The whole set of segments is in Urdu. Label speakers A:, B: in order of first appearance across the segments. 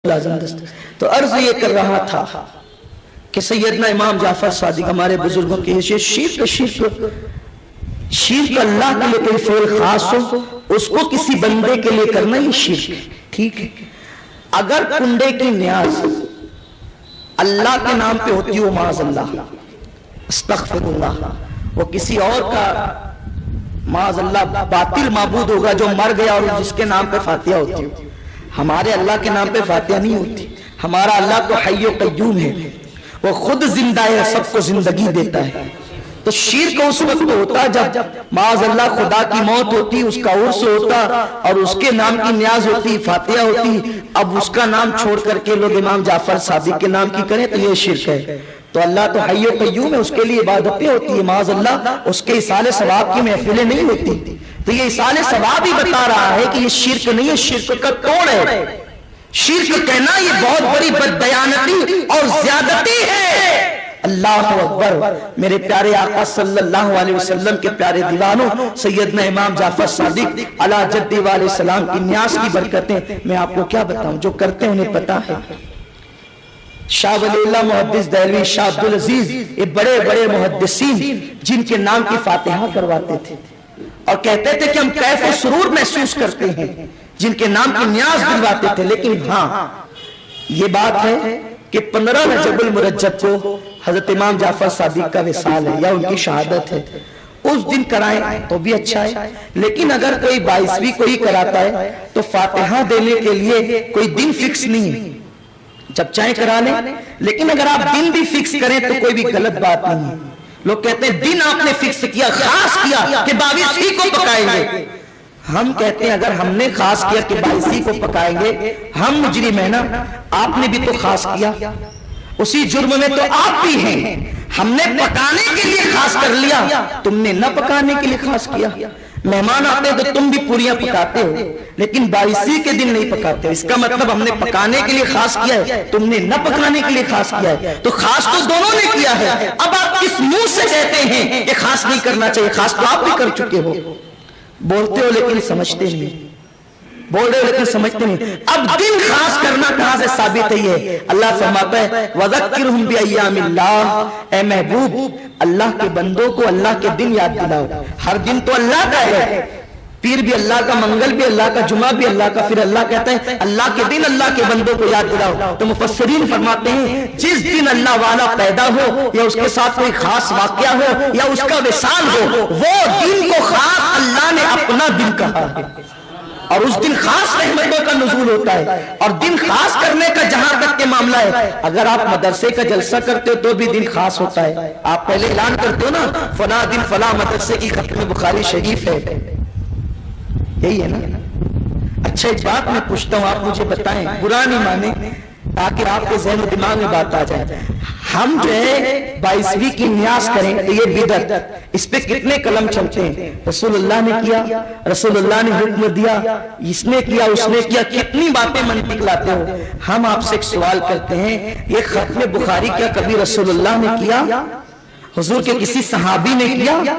A: تو عرض یہ کر رہا تھا کہ سیدنا امام جعفر صادق ہمارے بزرگوں کی حیثیت شرک اللہ کے لیے کوئی فعل خاص ہو اس کو کسی بندے کے لیے کرنا یہ شرک ہے، ٹھیک ہے۔ اگر کنڈے کی نیاز اللہ کے نام پہ ہوتی ہو، معاذ اللہ، استغفر اللہ، وہ کسی اور کا معاذ اللہ باطل معبود ہوگا جو مر گیا اور جس کے نام پہ فاتحہ ہوتی ہو، ہمارے اللہ کے نام پہ فاتحہ نہیں ہوتی۔ ہمارا اللہ تو حی و قیوم ہے، وہ خود زندہ ہے، سب کو زندگی دیتا ہے۔ تو شرک اس وقت ہوتا جب معاذ اللہ خدا کی موت ہوتی، اس کا عرس ہوتا اور اس کے نام کی نیاز ہوتی، فاتحہ ہوتی، اب اس کا نام چھوڑ کر کے لوگ امام جعفر صادق کے نام کی کریں تو یہ شرک ہے۔ تو اللہ تو حی و قیوم ہے، اس کے لیے عبادتیں ہوتی ہے، معاذ اللہ اس کے ایصال ثواب کی محفلیں نہیں ہوتی۔ تو یہ ایصال ثواب ہی بتا رہا ہے کہ یہ شرک نہیں ہے، شرک کا توڑ ہے۔ شرک کہنا یہ بہت بڑی بددیانتی اور زیادتی ہے۔ اللہ اکبر۔ میرے پیارے آقا صلی اللہ علیہ وسلم کے پیارے دیوانوں، سیدنا امام جعفر صادق علی جدی علیہ السلام کی نیاز کی برکتیں میں آپ کو کیا بتاؤں، جو کرتے ہیں انہیں پتا ہے۔ شاہ ولی اللہ محدث دہلوی، شاہ عبدالعزیز، یہ بڑے بڑے محدثین جن کے نام کی فاتحہ کرواتے تھے اور کہتے تھے کہ ہم کیف و سرور محسوس کرتے ہیں، جن کے نام کی نیاز دلواتے تھے۔ لیکن ہاں یہ بات ہے کہ 15 رجب المرجب کو حضرت امام جعفر صادق کا وصال ہے یا ان کی شہادت ہے، اس دن کرائیں تو بھی اچھا ہے۔ لیکن اگر کوئی 22ویں کو ہی کراتا ہے تو فاتحہ دینے کے لیے کوئی دن فکس نہیں ہے، جب چاہیں کرا لیں۔ لیکن اگر آپ دن بھی فکس کریں تو کوئی بھی غلط بات نہیں ہے۔ لوگ کہتے ہیں دن آپ نے فکس کیا، خاص کیا کہ 22ویں کو پکائیں گے۔ ہم کہتے ہیں اگر ہم نے خاص کیا کہ 22ویں کو پکائیں گے، ہم مجرم ہیں نا، آپ نے بھی تو خاص کیا، اسی جرم میں تو آپ بھی ہیں۔ ہم نے پکانے کے لیے خاص کر لیا، تم نے نہ پکانے کے لیے خاص کیا۔ مہمان آتے تو تم بھی پوریاں پکاتے ہو لیکن 22ویں کے دن نہیں پکاتے، اس کا مطلب ہم نے پکانے کے لیے خاص کیا ہے، تم نے نہ پکانے کے لیے خاص کیا ہے۔ تو خاص تو دونوں نے کیا ہے، اب آپ کس منہ سے کہتے ہیں کہ خاص نہیں کرنا چاہیے؟ خاص تو آپ بھی کر چکے ہو، بولتے ہو لیکن سمجھتے نہیں، بول رہے ہو لیکن سمجھتے نہیں۔ اب دن خاص کرنا کہاں سے ثابت ہے؟ یہ اللہ فرماتا ہے وَذَكِّرْهُمْ بِأَيَّامِ اللَّهِ، اے محبوب اللہ کے بندوں کو اللہ کے دن یاد دلاؤ۔ ہر دن تو اللہ کا ہے، پیر بھی اللہ کا، منگل بھی اللہ کا، جمعہ بھی اللہ کا، پھر اللہ کہتا ہے اللہ کے دن اللہ کے بندوں کو یاد دلاؤ۔ تو مفسرین فرماتے ہیں جس دن اللہ والا پیدا ہو یا اس کے ساتھ کوئی خاص واقعہ ہو یا اس کا وصال ہو، وہ دن کو خاص اللہ نے اپنا دن کہا ہے اور اس دن خاص رحمتوں کا نزول ہوتا ہے۔ اور دن خاص کرنے کا جہاں تک کے معاملہ ہے، اگر آپ مدرسے کا جلسہ کرتے ہو تو بھی دن خاص ہوتا ہے۔ آپ پہلے اعلان کرتے ہو نا فلاں دن فلاں مدرسے کی ختم بخاری شریف ہے، یہی ہے نا؟ اچھا ایک بات میں پوچھتا ہوں، آپ مجھے بتائیں، برا نہیں مانیں تاکہ آپ کے ذہن و دماغ میں بات آ جائے۔ ہم جو ہے 22ویں کی نیاز کریں تو یہ بدعت، اس پہ کتنے قلم چلتے ہیں؟ رسول اللہ نے کیا، رسول اللہ نے حکم دیا، اس نے کیا، اس نے کیا، کتنی باتیں منطق لاتے ہو۔ ہم آپ سے ایک سوال کرتے ہیں، یہ ختم بخاری کیا کبھی رسول اللہ نے کیا؟ حضور کے کسی صحابی نے کیا؟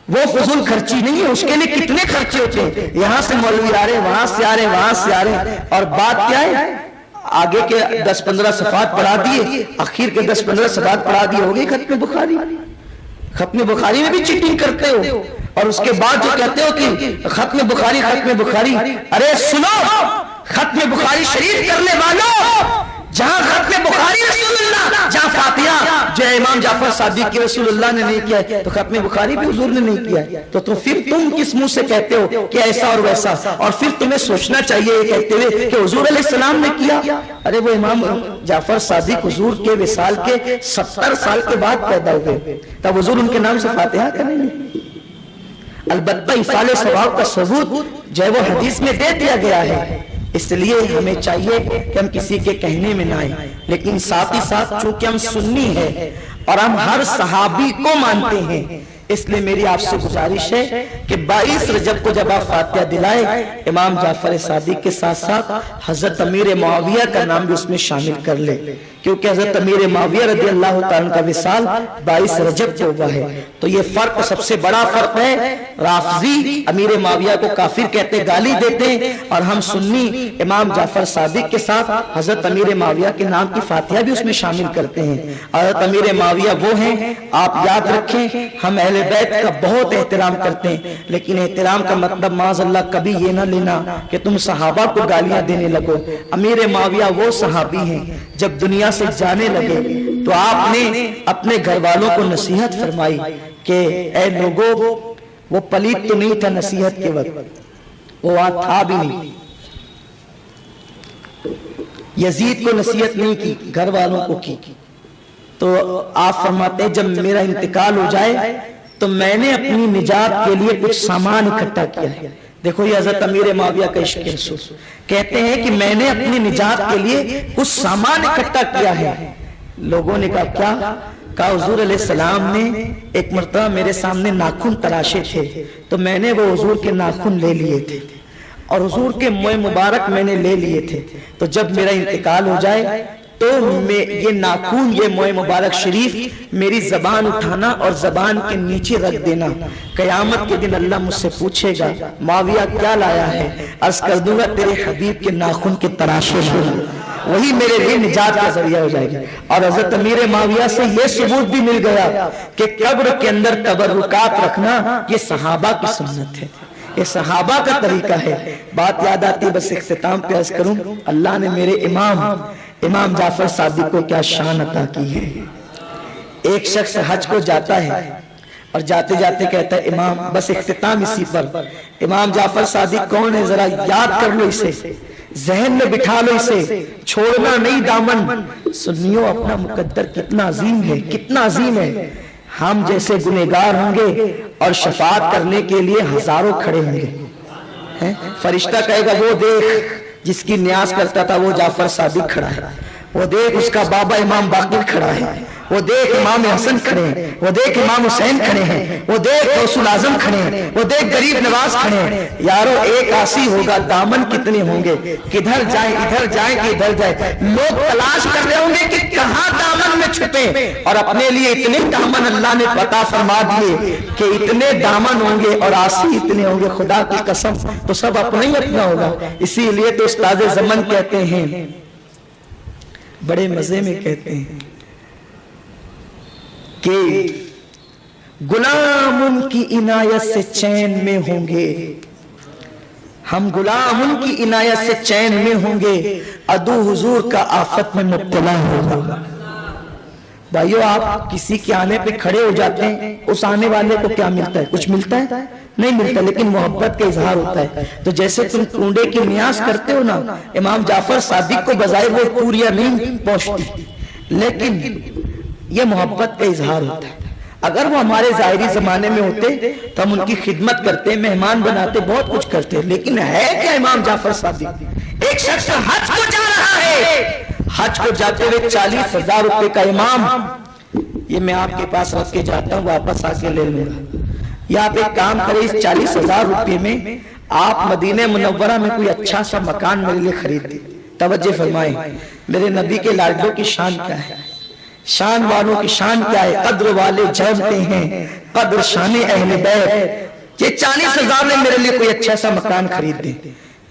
A: وہ فضول خرچی نہیں ہے، اس کے لیے کتنے خرچے ہوتے ہیں، یہاں سے مولوی آ رہے، وہاں سے آ رہے، وہاں سے آ رہے، اور بات کیا ہے؟ آگے کے 10-15 صفحات پڑھا دیے، آخر کے 10-15 صفحات پڑھا دیے، ہو گئی ختم بخاری۔ ختم بخاری میں بھی چیٹنگ کرتے ہو اور اس کے بعد جو کہتے ہو کہ ختم بخاری ختم بخاری، ارے سنو، ختم بخاری شریف کرنے والوں، جہاں ختم بخاری رسول اللہ، جہاں فاتحہ جو امام جعفر صادق کی رسول اللہ نے نہیں کیا ہے تو ختم بخاری بھی حضور نے نہیں کیا ہے، تو پھر تم کس منہ سے کہتے ہو کہ ایسا اور ویسا؟ اور پھر تمہیں سوچنا چاہیے یہ کہتے ہوئے کہ حضور علیہ السلام نے کیا۔ ارے وہ امام جعفر صادق حضور کے وصال کے 70 سال کے بعد پیدا ہوئے، تب حضور ان کے نام سے فاتحہ کریں گے؟ البتہ ایصال ثواب کا ثبوت جو ہے وہ حدیث میں دے دیا گیا ہے، اس لیے ہمیں چاہیے کہ ہم کسی کے کہنے میں نہ آئیں، لیکن ساتھ ہی ساتھ چونکہ ہم سنی ہے اور ہم ہر صحابی کو مانتے ہیں. اس لیے میری آپ سے گزارش ہے کہ 22 رجب کو جب آپ فاتحہ دلائے امام جعفر صادق کے ساتھ ساتھ حضرت امیر معاویہ کا نام بھی اس میں شامل کر لے، کیونکہ حضرت امیر معاویہ رضی اللہ تعالیٰ کا وصال 22 رجب کو ہوا ہے. تو یہ فرق سب سے بڑا فرق ہے. رافضی امیر معاویہ کو کافر کہتے گالی دیتے ہیں، اور ہم سنی امام جعفر صادق کے ساتھ حضرت امیر معاویہ کے نام کی فاتحہ بھی اس میں شامل کرتے ہیں. حضرت امیر معاویہ وہ ہیں، آپ یاد رکھیں، ہم اہل بیت کا بہت احترام کرتے ہیں، لیکن احترام کا مطلب معاذ اللہ کبھی یہ نہ لینا کہ تم صحابہ کو گالیاں دینے لگو. امیر معاویہ وہ صحابی ہیں جب دنیا سے جانے لگے تو آپ نے اپنے گھر والوں کو نصیحت فرمائی کہ اے لوگوں، وہ پلیت تو نہیں تھا نصیحت کے وقت، وہ وہاں تھا بھی نہیں. یزید کو نصیحت نہیں کی، گھر والوں کو کی. تو آپ فرماتے ہیں جب میرا انتقال ہو جائے تو میں نے اپنی نجات کے لیے کچھ سامان اکٹھا کیا ہے. دیکھو یہ حضرت امیر معاویہ کا عشق رسول کہتے ہیں کہ میں نے اپنی نجات کے لیے کچھ سامان اکٹھا کیا ہے. لوگوں نے کہا کہا حضور علیہ السلام نے ایک مرتبہ میرے سامنے ناخن تراشے تھے تو میں نے وہ حضور کے ناخن لے لیے تھے اور حضور کے موئے مبارک میں نے لے لیے تھے. تو جب میرا انتقال ہو جائے تو یہ ناخن، یہ موئے مبارک شریف میری زبان اٹھانا اور زبان کے نیچے رکھ دینا. قیامت کے دن اللہ مجھ سے پوچھے گا معاویہ کیا لایا ہے، عرض کر دوں گا تیرے حبیب کے ناخن کے تراشے ہیں، وہی میرے لیے نجات کا ذریعہ ہو جائے گا. اور حضرت امیر معاویہ سے یہ ثبوت بھی مل گیا کہ قبر کے اندر تبرکات رکھنا یہ صحابہ کی سنت ہے، یہ صحابہ کا طریقہ ہے. بات یاد آتی، بس اختتام پہ عرض کروں، اللہ نے میرے امام جعفر صادق کو کیا شان عطا کی ہے. ایک شخص حج کو جاتا ہے اور جاتے جاتے کہتا ہے امام، بس اختتام اسی پر، امام جعفر صادق کون ہے ذرا یاد کر لو، اسے ذہن میں بٹھا لو، اسے چھوڑنا نہیں دامن. سنیو اپنا مقدر کتنا عظیم ہے، کتنا عظیم ہے. ہم جیسے گنہگار ہوں گے اور شفاعت کرنے کے لیے ہزاروں کھڑے ہوں گے. فرشتہ کہے گا وہ دیکھ جس کی نیاز کرتا تھا وہ جعفر صادق کھڑا ہے، وہ دیکھ اس کا بابا امام باقر کھڑا ہے، وہ دیکھ امام حسن کھڑے ہیں، وہ دیکھ امام حسین کھڑے ہیں، وہ دیکھ غوث الاعظم کھڑے ہیں، وہ دیکھ غریب نواز کھڑے ہیں. یارو ایک آسی ہوگا، دامن کتنے ہوں گے، کدھر جائیں ادھر جائیں کہ ادھر جائیں. لوگ تلاش کر رہے ہوں گے کہ کہاں دامن میں چھپے، اور اپنے لیے اتنے دامن اللہ نے عطا فرما دیے کہ اتنے دامن ہوں گے اور آسی اتنے ہوں گے، خدا کی قسم تو سب اپنا ہی اپنا ہوگا. اسی لیے تو استاد زمن کہتے ہیں، بڑے مزے میں کہتے ہیں کہ غلام ان کی عنایت سے چین میں ہوں گے، ہم غلام ان کی عنایت سے چین میں ہوں گے، عدو حضور کا آفت میں مبتلا ہوگا. بھائیو آپ کسی کے آنے پہ کھڑے ہو جاتے ہیں، اس آنے والے کو کیا ملتا ہے؟ کچھ ملتا ہے؟ نہیں ملتا، لیکن محبت کا اظہار ہوتا ہے. تو جیسے تم کنڈے کی نیاز کرتے ہو نا، امام جعفر صادق کو بظاہر وہ پوریاں نہیں پہنچتی، لیکن یہ محبت کا اظہار ہوتا ہے. اگر وہ ہمارے ظاہری زمانے میں ہوتے تو ہم ان کی خدمت کرتے، مہمان بناتے، بہت کچھ کرتے، لیکن ہے کیا امام جعفر صادق؟ ایک شخص حج کو جا رہا ہے، حج کو جاتے ہوئے 40,000 روپے کا امام، یہ میں آپ کے پاس رکھ کے جاتا ہوں، واپس آ کے لے لوں گا. یا آپ ایک کام کریں، اس 40,000 روپے میں آپ مدینہ منورہ میں کوئی اچھا سا مکان میرے لیے خرید دیں. توجہ فرمائیں، میرے نبی کے لاڈلوں کی شان کیا ہے، شان والوں کی شان کیا ہے. قدر والے جانتے ہیں قدر شان اہل بیت. یہ 40,000 میں میرے لیے کوئی اچھا سا مکان خرید دیں.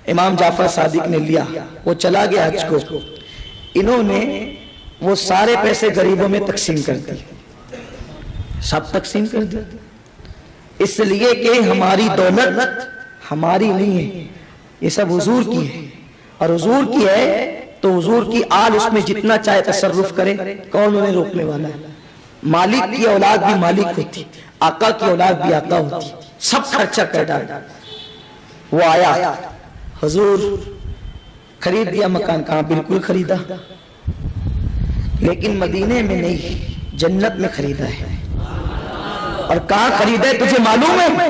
A: امام جعفر صادق نے لیا، وہ چلا گیا حج کو. انہوں نے وہ سارے پیسے غریبوں میں تقسیم کر دی، سب تقسیم کر دی، اس لیے کہ ہماری دولت ہماری نہیں ہے، یہ سب حضور کی ہے. اور حضور کی ہے تو حضور کی آل اس میں جتنا چاہے تصرف کرے، کون انہیں روکنے والا ہے؟ مالک کی اولاد بھی مالک ہوتی، آقا کی اولاد بھی آقا ہوتی، سب خرچہ کر ڈالا. وہ آیا، حضور خرید دیا مکان. کہاں؟ بالکل خریدا، لیکن مدینے میں نہیں، جنت میں خریدا ہے. اور کہاں خریدا ہے تجھے معلوم ہے؟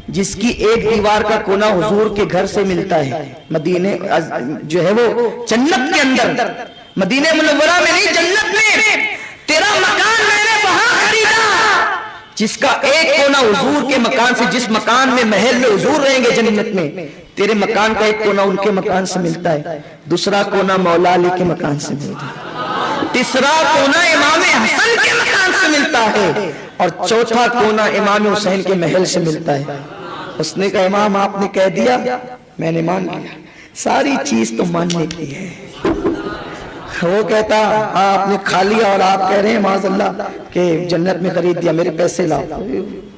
A: جس کی ایک دیوار کا کونا حضور کے گھر سے ملتا ہے، مدینے جو ہے وہ جنت کے اندر، مدینہ منورہ میں نہیں، جنت میں. تیرا مکان میں نے وہاں خریدا جس کا ایک کونا حضور کے مکان سے، جس مکان میں محل میں حضور رہیں گے جنت میں، تیرے مکان کا ایک کونا ان کے مکان سے ملتا ہے، دوسرا کونا مولا علی کے مکان سے ملتا ہے، تیسرا کونا امام حسن کے مکان سے ملتا ہے، اور چوتھا کونا امام حسین کے محل سے ملتا ہے۔ اس نے کہا امام آپ نے کہہ دیا، میں نے مان لیا، ساری چیز تو ماننے کی ہے۔ وہ کہتا آپ نے کھا لیا اور آپ کہہ رہے ہیں معاذ اللہ کہ جنت میں خرید دیا، میرے پیسے لاؤ،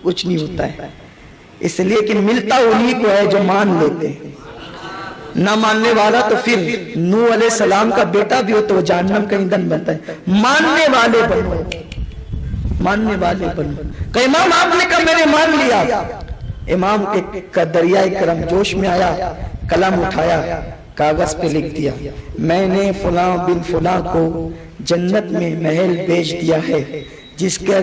A: کچھ نہیں ہوتا ہے، اس لیے کہ ملتا انہی کو ہے جو مان لیتے ہیں۔ نہ ماننے والا تو پھر نوح علیہ السلام کا بیٹا بھی ہو تو وہ جہنم کا ایندھن بنتا ہے۔ ماننے والے بنو، ماننے والے بنو۔ کہ امام آپ نے کہا میں نے مان لیا۔ امام کا دریائے کرم جوش میں آیا، قلم اٹھایا، کاغذ پہ لکھ دیا، میں نے فلاں بن فلاں کو جنت میں محل بیچ دیا ہے، جس کے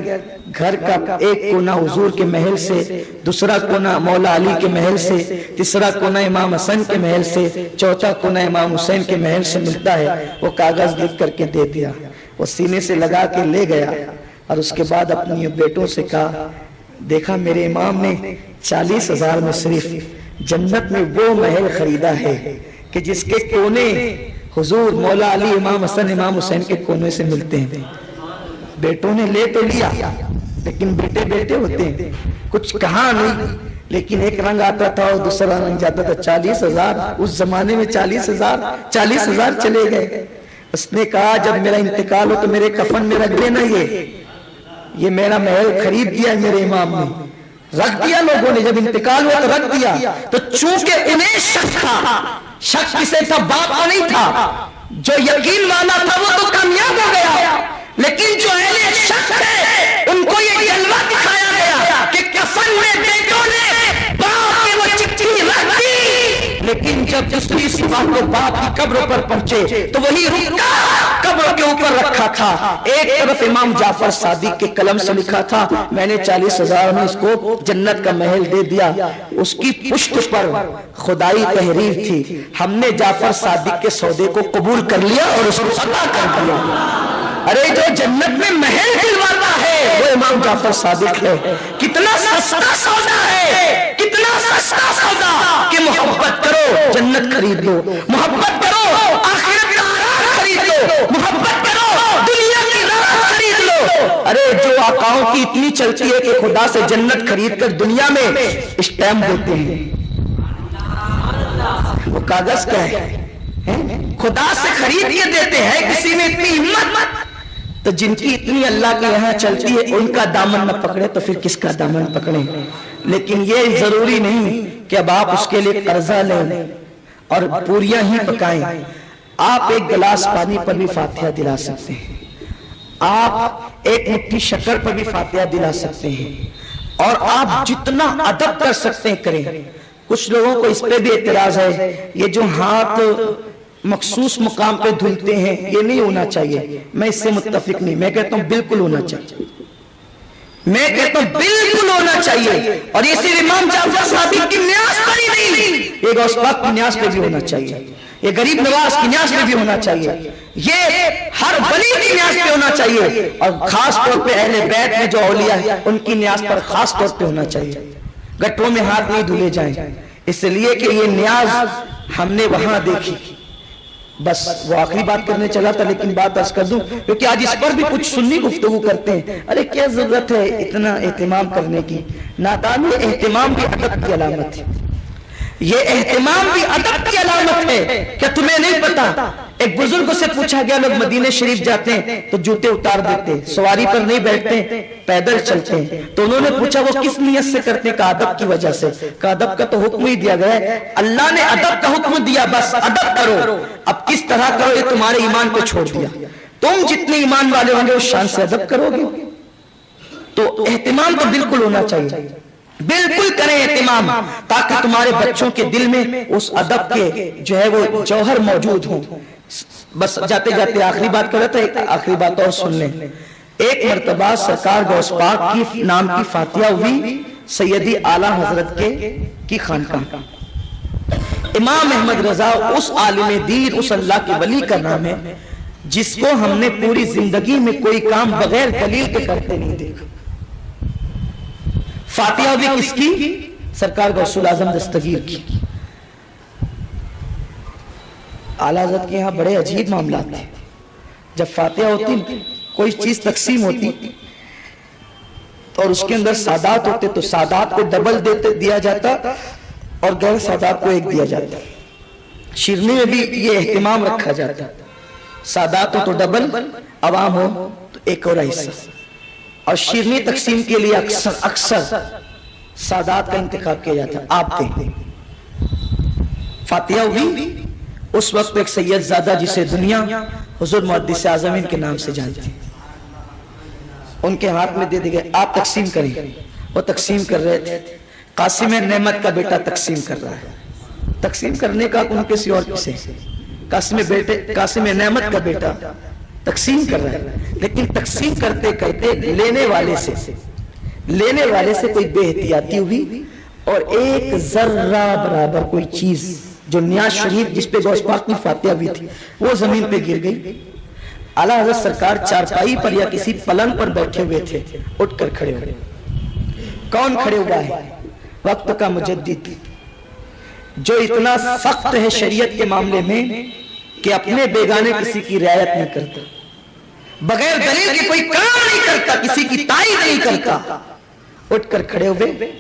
A: گھر کا ایک کونا حضور کے محل سے، دوسرا کونا مولا علی کے محل سے، تیسرا کونا امام حسن کے محل سے، چوتھا کونا امام حسین کے محل سے ملتا ہے۔ وہ کاغذ لکھ کر کے دے دیا، وہ سینے سے لگا کے لے گیا، اور اس کے بعد اپنی بیٹوں سے کہا دیکھا میرے امام نے 40,000 میں صرف جنت میں وہ محل خریدا ہے کہ جس کے کونے حضور مولا علی امام حسن امام حسین کے کونے سے ملتے ہیں۔ بیٹوں نے لے تو لیا، لیکن بیٹے بیٹے ہوتے ہیں، کچھ کہا نہیں، لیکن ایک رنگ آتا تھا اور دوسرا رنگ جاتا تھا۔ 40,000 اس زمانے میں 40,000 چلے گئے۔ اس نے کہا جب میرا انتقال ہو تو میرے کفن میں رکھ دینا، یہ میرا محل خرید دیا میرے امام نے، رکھ دیا لوگوں نے، جب انتقال ہوا تو رکھ دیا۔ تو چونکہ انہیں شک تھا، شک کسے تھا؟ باپ کو نہیں تھا، جو یقین والا تھا وہ تو کامیاب ہو گیا، لیکن جو اہل شک ہے ان کو یہ جلوہ دکھایا گیا کہ کفن میں بیٹوں نے باپ کی وہ چٹھی رکھ دی، لیکن جب دوسری صبح کو باپ کی قبر پر پہنچے تو وہی رکا قبر کے اوپر رکھا تھا۔ ایک طرف امام جعفر صادق کے قلم سے لکھا تھا میں نے 40,000 میں اس کو جنت کا محل دے دیا، اس کی پشت پر خدائی تحریر تھی، ہم نے جعفر صادق کے سودے کو قبول کر لیا اور اس کو عطا کر دیا۔ ارے جو جنت میں محل دلواتا ہے وہ امام جعفر صادق ہے۔ کتنا سستا سودا ہے، کتنا سستا سودا کہ محبت کرو جنت خرید لو، محبت کرو آخرت کا آرام خرید لو، محبت کرو دنیا کی راحت خرید لو۔ ارے جو آقاؤں کی اتنی چلتی ہے کہ خدا سے جنت خرید کر دنیا میں اسٹیمپ دیتے ہیں، وہ کاغذ کیا ہے؟ خدا سے خرید کے دیتے ہیں، کسی میں اتنی ہمت؟ تو جن کی اتنی اللہ کے یہاں چلتی ہے ان کا دامن نہ پکڑے تو پھر کس کا دامن پکڑیں؟ لیکن یہ ضروری نہیں کہ اب آپ اس کے لیے قرضہ لیں اور پوریاں ہی پکائیں۔ آپ ایک گلاس پانی پر بھی فاتحہ دلا سکتے ہیں، آپ ایک مٹھی شکر پر بھی فاتحہ دلا سکتے ہیں، اور آپ جتنا ادب کر سکتے ہیں کریں۔ کچھ لوگوں کو اس پہ بھی اعتراض ہے، یہ جو ہاتھ مخصوص مقام پہ دھلتے ہیں یہ نہیں ہونا چاہیے، میں اس سے متفق نہیں، میں کہتا ہوں بالکل ہونا چاہیے، میں کہتا ہوں بالکل ہونا چاہیے، اور یہ صرف امام جعفر صادق کی نیاز پر ہی نہیں، یہ غوث پاک کی نیاز پہ بھی ہونا چاہیے، یہ غریب نواز کی نیاز پہ بھی ہونا چاہیے، یہ ہر ولی کی نیاز پہ ہونا چاہیے، اور خاص طور پہ اہل بیت میں جو اولیاء ہیں ان کی نیاز پر خاص طور پہ ہونا چاہیے۔ گٹروں میں ہاتھ نہیں دھلے جائیں، اس لیے کہ یہ نیاز ہم نے وہاں دیکھی۔ بس وہ آخری بات کرنے چلا تھا، لیکن بات عرض کر دوں کیونکہ آج اس پر بھی کچھ سنی گفتگو کرتے ہیں، ارے کیا ضرورت ہے اتنا اہتمام کرنے کی؟ نادانی اہتمام بھی ادب کی علامت ہے، یہ اہتمام بھی ادب کی علامت ہے۔ کیا تمہیں نہیں پتا؟ ایک بزرگ سے پوچھا گیا لوگ مدینہ شریف جاتے ہیں تو جوتے اتار دیتے، سواری پر نہیں بیٹھتے، پیدل چلتے ہیں، تو انہوں نے پوچھا وہ کس نیت سے کرتے ہیں؟ کہا ادب کی وجہ سے۔ کہا ادب کا تو حکم ہی دیا گیا ہے، اللہ نے ادب کا حکم دیا، بس ادب کرو، اب کس طرح کرو یہ تمہارے ایمان کو چھوڑ دیا، تم جتنے ایمان والے ہوں گے اس شان سے ادب کرو گے۔ تو اہتمام تو بالکل ہونا چاہیے، بالکل کریں اہتمام، تاکہ تمہارے بچوں کے دل میں اس ادب کے جو ہے وہ جوہر موجود ہوں۔ بس جاتے جاتے آخری بات کر رہا تھا، ایک آخری بات اور سن لیں۔ ایک مرتبہ سرکار غوث پاک کی نام کی فاتحہ ہوئی سیدی اعلیٰ حضرت کی خانقاہ، امام احمد رضا اس عالم دین اس اللہ کے ولی کا نام ہے، جس کو ہم نے پوری زندگی میں کوئی کام بغیر دلیل کے کرتے نہیں دیکھا. فاتحہ بھی کس کی؟ سرکار غوث الاعظم دستگیر کی. اعلیٰ حضرت کے یہاں بڑے عجیب معاملات تھے. جب فاتحہ ہوتی کوئی چیز تقسیم ہوتی اور اس کے اندر سادات ہوتے تو سادات کو ڈبل دیا جاتا اور غیر سادات کو ایک دیا جاتا. شیرنی میں بھی یہ اہتمام رکھا جاتا. سادات ہو تو ڈبل، عوام ہو تو ایک اور حصہ. اور شیرنی تقسیم کے لیے اکثر سادات کا انتخاب کیا جاتا. آپ تھے. فاتحہ ہوئی اس وقت ایک سید زادہ جسے دنیا حضور محدث اعظمین کے نام سے جانتی، ان کے ہاتھ میں دے دی گئے آپ تقسیم کریں. وہ تقسیم کر رہے تھے. قاسم نعمت کا بیٹا تقسیم کر رہا ہے. تقسیم کرنے کا ان کسی اور کسے. قاسم نعمت کا بیٹا تقسیم کر رہا ہے. لیکن تقسیم کرتے کرتے لینے والے سے کوئی بے احتیاطی ہوئی اور ایک ذرہ برابر کوئی چیز جو نیاز شریف جس پہ غوث پاک کی فاتحہ بھی تھی وہ زمین پہ گر گئی. اعلیٰ حضرت سرکار چارپائی پر یا کسی پلنگ پر بیٹھے ہوئے تھے. اٹھ کر کھڑے ہوئے. کون کھڑے ہوا ہے؟ وقت کا مجدد جو اتنا سخت ہے شریعت کے معاملے میں کہ اپنے بیگانے کسی کی رعایت نہیں کرتا، بغیر دلیل کے کوئی کام نہیں کرتا، کسی کی تائید نہیں کرتا. اٹھ کر کھڑے ہوئے.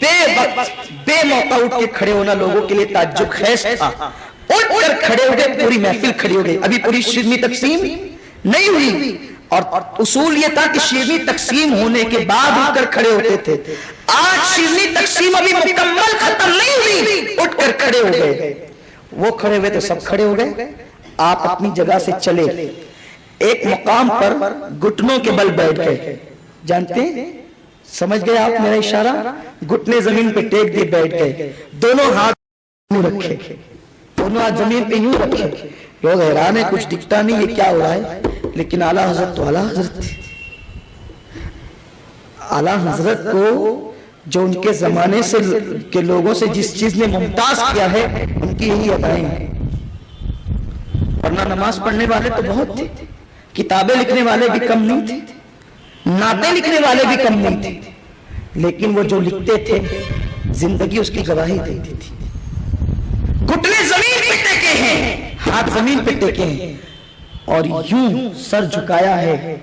A: بے وقت بے موقع اٹھ کے کھڑے ہونا لوگوں کے لیے تعجب خیز تھا. اٹھ کر کھڑے ہو گئے. پوری محفل کھڑی ہو گئی. ابھی پوری شیرنی تقسیم نہیں ہوئی اور اصول یہ تھا کہ شیرنی تقسیم ہونے کے بعد اٹھ کر کھڑے ہوتے تھے. آج شیرنی تقسیم ابھی مکمل ختم نہیں ہوئی. اٹھ کر کھڑے ہو گئے. وہ کھڑے ہوئے تو سب کھڑے ہو گئے. آپ اپنی جگہ سے چلے. ایک مقام پر گھٹنوں کے بل بیٹھ گئے. جانتے ہیں؟ سمجھ گئے آپ میرا اشارہ؟ گھٹنے زمین پہ ٹیک دیے بیٹھ گئے. دونوں ہاتھ رکھے. دونوں ہاتھ زمین پہ یوں رکھے. لوگ حیران ہیں، کچھ دکھتا نہیں یہ کیا ہو رہا ہے. لیکن اعلیٰ حضرت تو اعلیٰ حضرت تھے. اعلیٰ حضرت کو جو ان کے زمانے سے کے لوگوں سے جس چیز نے ممتاز کیا ہے ان کی یہی ادائیں ہیں. ورنہ نماز پڑھنے والے تو بہت تھے، کتابیں لکھنے والے بھی کم نہیں تھے، نعتیں لکھنے والے بھی کم نہیں تھے. لیکن وہ جو لکھتے تھے زندگی اس کی گواہی دیتی تھی. گھٹنے زمین پہ ٹیکے ہیں، ہاتھ زمین پہ ٹیکے ہیں اور یوں سر جھکایا ہے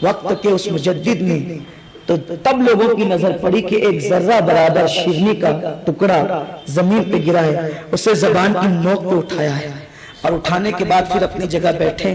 A: وقت کے اس مجدد نے. تو تب لوگوں کی نظر پڑی کہ ایک ذرہ برابر شیرنی کا ٹکڑا زمین پہ گرا ہے. اسے زبان کی نوک پہ اٹھایا ہے اور اٹھانے کے بعد پھر اپنی جگہ بیٹھے.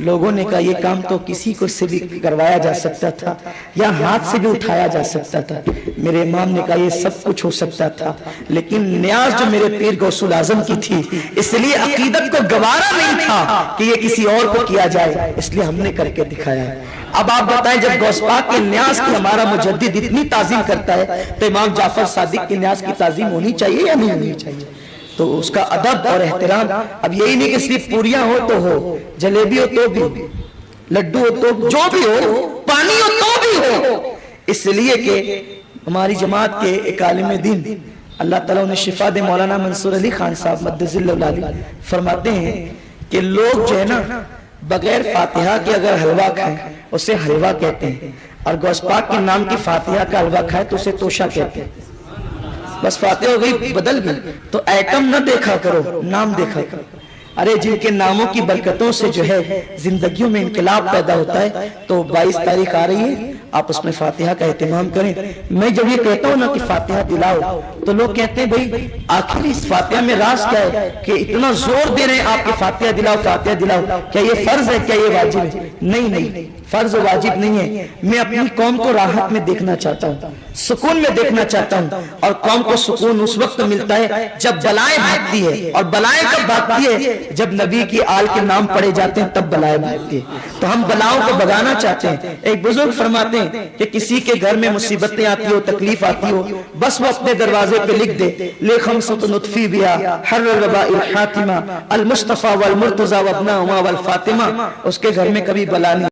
A: لوگوں نے کہا یہ کام تو کسی کو سے بھی کروایا جا سکتا تھا یا ہاتھ سے بھی اٹھایا جا سکتا تھا. میرے امام نے کہا یہ سب کچھ ہو سکتا تھا لیکن نیاز جو میرے پیر غوث الاعظم کی تھی اس لیے عقیدت کو گوارا نہیں تھا کہ یہ کسی اور کو کیا جائے، اس لیے ہم نے کر کے دکھایا ہے. اب آپ بتائیں جب غوث پاک کے نیاز کی ہمارا مجدد اتنی تعظیم کرتا ہے تو امام جعفر صادق کے نیاز کی تعظیم ہونی چاہیے یا نہیں ہونی چاہیے؟ تو اس کا ادب اور احترام. اب یہی نہیں کہ صرف پوریاں ہو تو ہو، جلیبی ہو تو بھی، لڈو ہو تو جو بھی ہو، پانی ہو تو بھی ہو. اس لیے کہ ہماری جماعت کے ایک عالم دین اللہ تعالیٰ انہیں شفا دے مولانا منصور علی خان صاحب مدظ اللہ علیہ فرماتے ہیں کہ لوگ جو ہے نا بغیر فاتحہ کے اگر حلوہ کھائیں اسے حلوہ کہتے ہیں اور غوث پاک کے نام کی فاتحہ کا حلوہ کھائے تو اسے توشہ کہتے ہیں. بس فاتحہ ہو گئی بدل گئی. تو ایٹم نہ دیکھا کرو، نام دیکھا کرو. ارے جن کے ناموں کی برکتوں سے جو ہے زندگیوں میں انقلاب پیدا ہوتا ہے تو 22 تاریخ آ رہی ہے، آپ اس میں فاتحہ کا اہتمام کریں. میں جب یہ کہتا ہوں نا کہ فاتحہ دلاؤ تو لوگ کہتے ہیں بھئی آخر اس فاتحہ میں راز کیا ہے کہ اتنا زور دے رہے ہیں آپ کہ فاتحہ دلاؤ فاتحہ دلاؤ. کیا یہ فرض ہے؟ کیا یہ واجب ہے؟ نہیں، فرض و واجب نہیں ہے. میں اپنی قوم کو راحت میں دیکھنا چاہتا ہوں، سکون میں دیکھنا چاہتا ہوں. اور قوم کو سکون اس وقت ملتا ہے جب بلائیں بھاگتی ہے. اور بلائیں کب بھاگتی ہے؟ جب نبی کی آل کے نام پڑے جاتے ہیں تب بلائیں بھاگتی ہے. تو ہم بلاؤں کو بھگانا چاہتے ہیں. ایک بزرگ فرماتے ہیں کہ کسی کے گھر میں مصیبتیں آتی ہو، تکلیف آتی ہو، بس وہ اپنے دروازے پہ لکھ دے لے خمسۃ نطفی بیا حر الوباء الحاتمہ المصطفیٰ والمرتضیٰ وابنہما والفاطمہ. اس کے گھر میں کبھی بلا نہیں